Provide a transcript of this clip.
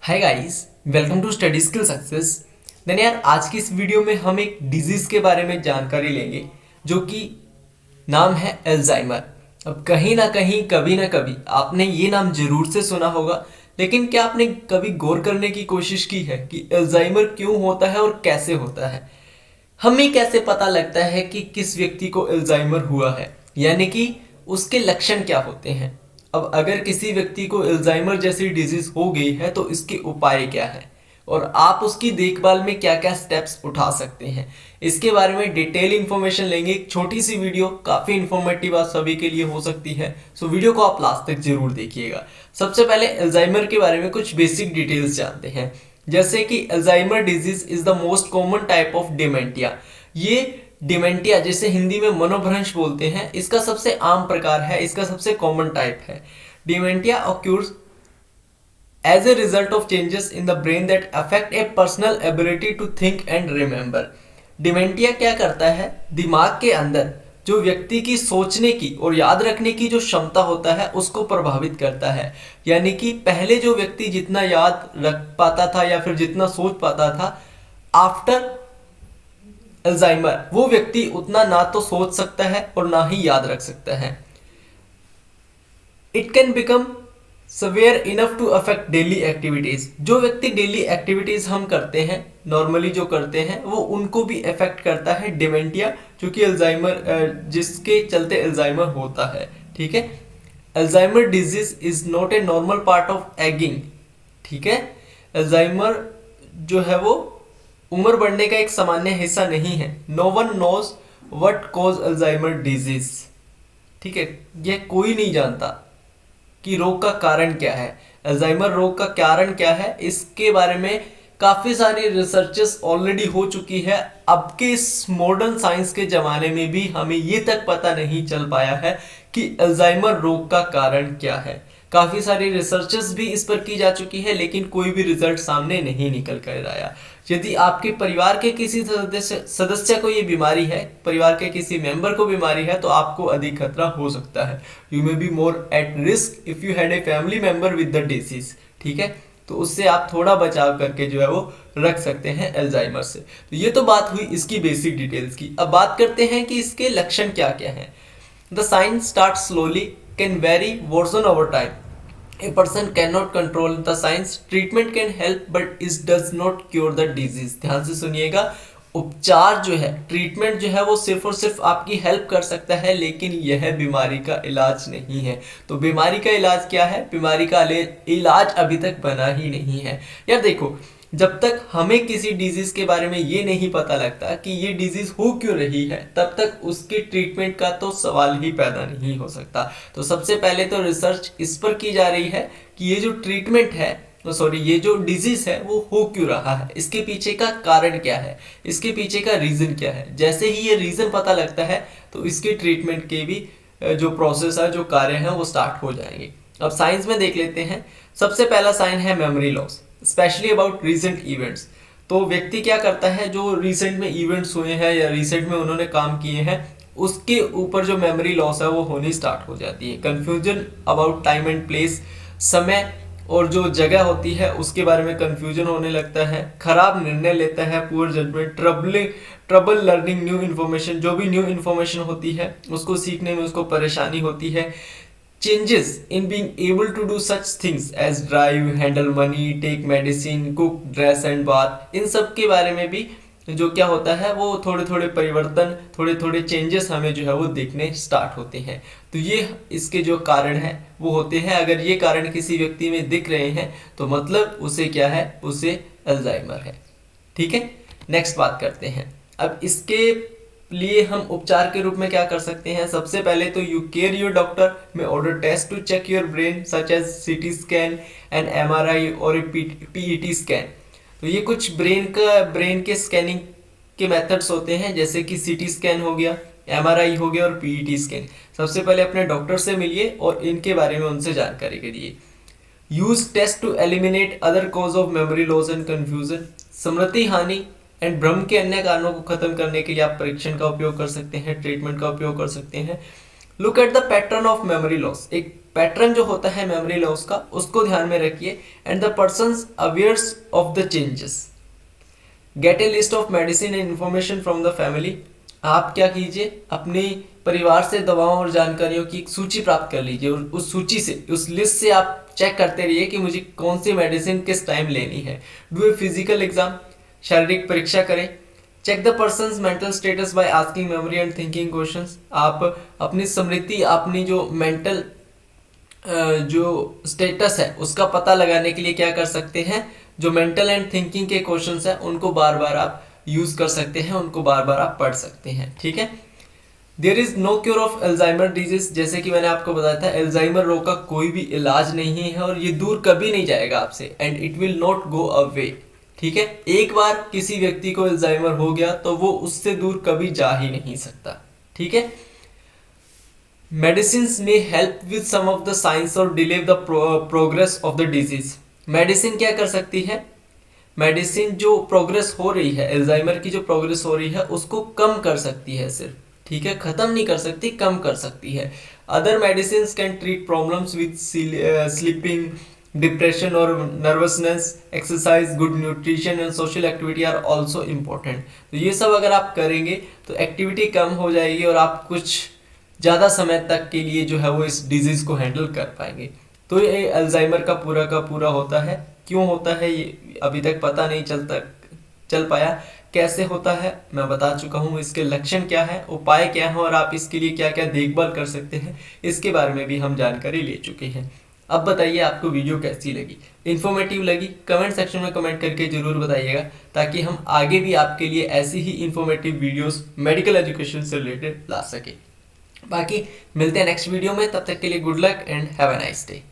Hi guys, welcome to study skill success. Then यार, आज की इस वीडियो में हम एक डिजीज के बारे में जानकारी लेंगे जो कि नाम है अल्जाइमर। अब कहीं ना कहीं कभी ना कभी आपने ये नाम जरूर से सुना होगा, लेकिन क्या आपने कभी गौर करने की कोशिश की है कि अल्जाइमर क्यों होता है और कैसे होता है? हमें कैसे पता लगता है कि किस व्यक्ति को अल्जाइमर हुआ है, यानी कि उसके लक्षण क्या होते हैं? अब अगर किसी व्यक्ति को अल्जाइमर जैसी डिजीज हो गई है तो इसके उपाय क्या है और आप उसकी देखभाल में क्या क्या स्टेप्स उठा सकते हैं, इसके बारे में डिटेल इंफॉर्मेशन लेंगे। एक छोटी सी वीडियो काफी इंफॉर्मेटिव आप सभी के लिए हो सकती है, सो वीडियो को आप लास्ट तक जरूर देखिएगा। सबसे पहले अल्जाइमर के बारे में कुछ बेसिक डिटेल्स जानते हैं, जैसे कि Alzheimer disease is the most common type of dementia. ये डिमेंटिया, जिसे हिंदी में मनोभ्रंश बोलते हैं, इसका सबसे आम प्रकार है, इसका सबसे कॉमन टाइप है। Dementia occurs as a result of changes in the brain that affect a personal ability to think and remember। Dementia क्या करता है, दिमाग के अंदर जो व्यक्ति की सोचने की और याद रखने की जो क्षमता होता है उसको प्रभावित करता है। यानी कि पहले जो व्यक्ति जितना याद रख पाता था या फिर जितना सोच पाता था, आफ्टर अल्जाइमर वो व्यक्ति उतना ना तो सोच सकता है और ना ही याद रख सकता है। It can become severe enough to affect daily activities. जो व्यक्ति डेली एक्टिविटीज हम करते हैं, नॉर्मली जो करते हैं, वो उनको भी अफेक्ट करता है डिमेंटिया, जो कि अल्जाइमर जिसके चलते अल्जाइमर होता है। ठीक है, Alzheimer disease is not a normal part of ageing. ठीक है, अल्जाइमर जो है वो उम्र बढ़ने का एक सामान्य हिस्सा नहीं है। No one knows what cause Alzheimer disease. ठीक है, यह कोई नहीं जानता कि रोग का कारण क्या है, अल्जाइमर रोग का कारण क्या है। इसके बारे में काफी सारी रिसर्चेस ऑलरेडी हो चुकी है। अब के इस मॉडर्न साइंस के जमाने में भी हमें ये तक पता नहीं चल पाया है कि अल्जाइमर रोग का कारण क्या है। काफी सारी रिसर्चेस भी इस पर की जा चुकी है, लेकिन कोई भी रिजल्ट सामने नहीं निकल कर आया। यदि आपके परिवार के किसी सदस्य को ये बीमारी है, परिवार के किसी मेंबर को बीमारी है, तो आपको अधिक खतरा हो सकता है। You may be more at risk if you had a family member with the disease. ठीक है, तो उससे आप थोड़ा बचाव करके जो है वो रख सकते हैं अल्जाइमर से। तो ये तो बात हुई इसकी बेसिक डिटेल्स की। अब बात करते हैं कि इसके लक्षण क्या क्या हैं। The sign start slowly, can very worsen over time. A person cannot control the signs. Treatment can help but it does not cure the disease। ध्यान से सुनिएगा, उपचार जो है, ट्रीटमेंट जो है वो सिर्फ और सिर्फ आपकी हेल्प कर सकता है, लेकिन यह बीमारी का इलाज नहीं है। तो बीमारी का इलाज क्या है? बीमारी का इलाज अभी तक बना ही नहीं है। यार देखो, जब तक हमें किसी डिजीज के बारे में ये नहीं पता लगता कि ये डिजीज हो क्यों रही है, तब तक उसके ट्रीटमेंट का तो सवाल ही पैदा नहीं हो सकता। तो सबसे पहले तो रिसर्च इस पर की जा रही है कि ये जो ट्रीटमेंट है, ये जो डिजीज है वो हो क्यों रहा है, इसके पीछे का कारण क्या है, इसके पीछे का रीजन क्या है। जैसे ही ये रीजन पता लगता है तो इसके ट्रीटमेंट के भी जो प्रोसेस है, जो कार्य है, वो स्टार्ट हो जाएंगे। अब साइंस में देख लेते हैं। सबसे पहला साइन है memory loss, specially about recent events. तो व्यक्ति क्या करता है, जो रिसेंट में इवेंट्स हुए हैं या रिसेंट में उन्होंने काम किए हैं, उसके ऊपर जो मेमोरी लॉस है वो होनी स्टार्ट हो जाती है। Confusion about time and place, समय और जो जगह होती है उसके बारे में कंफ्यूजन होने लगता है। खराब निर्णय लेता है, poor judgment, trouble learning new information. जो भी न्यू इन्फॉर्मेशन होती है उसको सीखने में उसको परेशानी होती है। Changes in being able to do such things as drive, handle money, take medicine, cook, dress and bath। इन सब के बारे में भी जो क्या होता है वो थोड़े थोड़े परिवर्तन, थोड़े थोड़े चेंजेस हमें जो है वो देखने स्टार्ट होते हैं। तो ये इसके जो कारण है वो होते हैं। अगर ये कारण किसी व्यक्ति में दिख रहे हैं तो मतलब उसे क्या है, उसे अल्जाइमर है। ठीक है, नेक्स्ट बात करते हैं। अब इसके लिए हम उपचार के रूप में क्या कर सकते हैं। सबसे पहले तो you care your doctor may order test to check your brain such as CT scan and MRI और पीईटी स्कैन। तो ये कुछ ब्रेन के स्कैनिंग के मेथड्स होते हैं, जैसे कि सीटी स्कैन हो गया, एमआरआई हो गया और पीईटी स्कैन। सबसे पहले अपने डॉक्टर से मिलिए और इनके बारे में उनसे जानकारी करिए। Use test to eliminate other cause of memory loss and confusion. स्मृति हानि एंड भ्रम के अन्य कारणों को खत्म करने के लिए आप परीक्षण का उपयोग कर सकते हैं, ट्रीटमेंट का उपयोग कर सकते हैं। Look at the pattern of memory loss. एक पैटर्न जो होता है मेमोरी लॉस का उसको ध्यान में रखिए। And the persons awares of the changes. Get a list of medicine and information from the family. आप क्या कीजिए, अपने परिवार से दवाओं और जानकारियों की एक सूची प्राप्त कर लीजिए। उस सूची से, उस लिस्ट से आप चेक करते रहिए कि मुझे कौन सी मेडिसिन किस टाइम लेनी है। डू ए फिजिकल एग्जाम, शारीरिक परीक्षा करें। Check the person's mental status by asking memory and thinking questions. आप अपनी स्मृति, अपनी जो मेंटल जो स्टेटस है उसका पता लगाने के लिए क्या कर सकते हैं, जो मेंटल एंड थिंकिंग के क्वेश्चंस है उनको बार बार आप यूज कर सकते हैं, उनको बार बार आप पढ़ सकते हैं। ठीक है। There is no cure of Alzheimer disease. जैसे कि मैंने आपको बताया था, एल्जाइमर रोग का कोई भी इलाज नहीं है और ये दूर कभी नहीं जाएगा आपसे। And it will not go away. ठीक है। एक बार किसी व्यक्ति को एल्जाइमर हो गया तो वो उससे दूर कभी जा ही नहीं सकता। ठीक है। मेडिसिन में help with some of the signs और delay the progress of the disease. Medicine क्या कर सकती है, मेडिसिन जो प्रोग्रेस हो रही है, एल्जाइमर की जो प्रोग्रेस हो रही है उसको कम कर सकती है सिर्फ। ठीक है। खत्म नहीं कर सकती, कम कर सकती है। Other medicine can treat problems with sleeping, depression और nervousness. Exercise, good nutrition and social activity are also important. तो ये सब अगर आप करेंगे तो एक्टिविटी कम हो जाएगी और आप कुछ ज़्यादा समय तक के लिए जो है वो इस डिजीज़ को हैंडल कर पाएंगे। तो ये अल्जाइमर का पूरा होता है। क्यों होता है ये अभी तक पता नहीं चल पाया। कैसे होता है मैं बता चुका हूँ। इसके लक्षण क्या है, उपाय क्या है और आप इसके लिए क्या क्या देखभाल कर सकते हैं, इसके बारे में भी हम जानकारी ले चुके हैं। अब बताइए आपको वीडियो कैसी लगी, इन्फॉर्मेटिव लगी? कमेंट सेक्शन में कमेंट करके जरूर बताइएगा, ताकि हम आगे भी आपके लिए ऐसी ही इन्फॉर्मेटिव वीडियोस मेडिकल एजुकेशन से रिलेटेड ला सके। बाकी मिलते हैं नेक्स्ट वीडियो में, तब तक के लिए good luck and have a nice day.